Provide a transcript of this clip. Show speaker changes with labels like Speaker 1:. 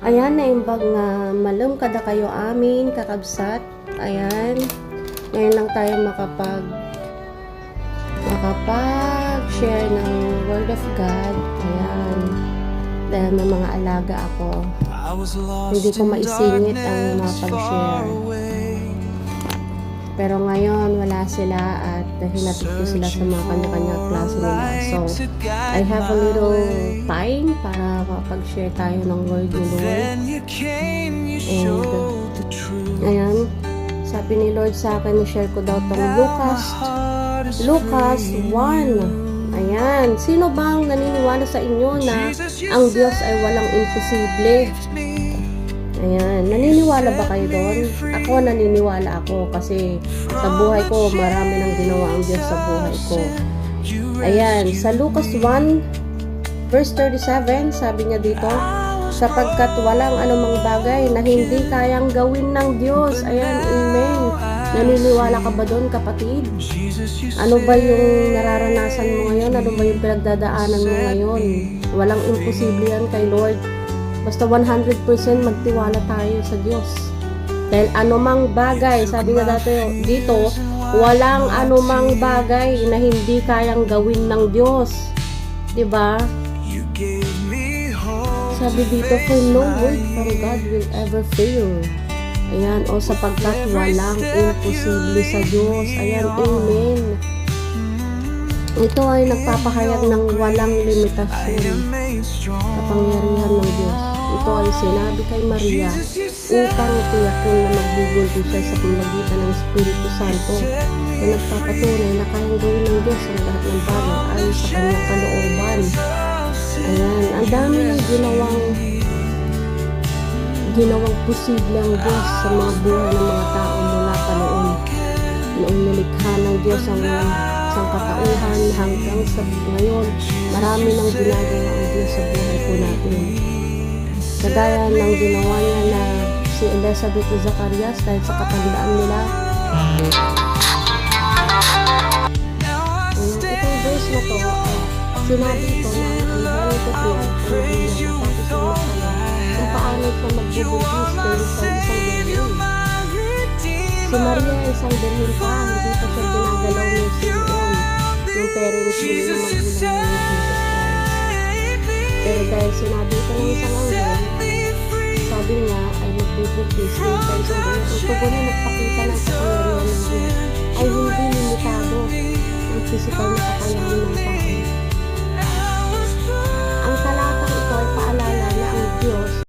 Speaker 1: Ayan, naimbag nga malum kada kayo amin kakabsat. Ayan. Ngayon lang tayo makapag-share ng Word of God. Ayan. Dahil may mga alaga ako. Hindi ko maisingit ang mapag-share. Pero ngayon, wala sila at hinatid ko sila sa mga kanya-kanya klase nila. So, I have a little time para makapag-share tayo ng word ni Lord. And, ayan, sabi ni Lord sa akin, i-share ko daw itong Lucas 1. Ayan, sino bang naniniwala sa inyo na ang Diyos ay walang imposible? Ayan, naniniwala ba kayo doon? Ako, naniniwala ako kasi sa buhay ko, marami nang ginawa ang Diyos sa buhay ko. Ayan, sa Lucas 1, verse 37, sabi niya dito, sapagkat walang anumang bagay na hindi kayang gawin ng Diyos. Ayan, amen. Naniniwala ka ba doon, kapatid? Ano ba yung nararanasan mo ngayon? Ano ba yung pinagdadaanan mo ngayon? Walang imposible yan kay Lord. Basta 100% magtiwala tayo sa Diyos. Dahil anumang bagay, sabi nga dito, walang anumang bagay na hindi kayang gawin ng Diyos. Diba? Sabi dito, for no word from God will ever fail. Ayan, o sapagkat walang imposible sa Diyos. Ayan, amen. Ito ay nagpapahayag ng walang limitasyon sa pangyarihan ng Diyos. Ito ay sinabi kay Maria upang tiyakin na magbubulto siya sa pamagitan ng Espiritu Santo na nagpapatunay na kayang gawin ng Diyos ang lahat ng bagay ayon sa kanyang kalooban. Ayan, ang dami ng ginawang posible ang Diyos sa mga buhay ng mga tao mula pa noon. Noong nilikha ng Diyos ang katauhan hanggang sa ngayon, marami nang ginagawa ang Diyos sa buhay po natin. Kagaya ng ginawa niya na si Elizabeth at Zacarias dahil sa katandaan nila. Itong verse na to, sinabi ito na ang Heavenly Gabriel tapos yung kung paano siya magbubuntis dahil sa isang birhen. Si Maria ay isang birhen pa, hindi pa siya ginagalaw ng Simeon, yung parents niya yung magulang ng Jesus Christ. Pero dahil sinabi ito ng isang anghel, sabi niya ay magbubuntis dahil sa isang birhen. Ang tugon na nagpakita ng kapangyarihan ng Diyos ay hindi limitado ang physical na kakayahan ng tao.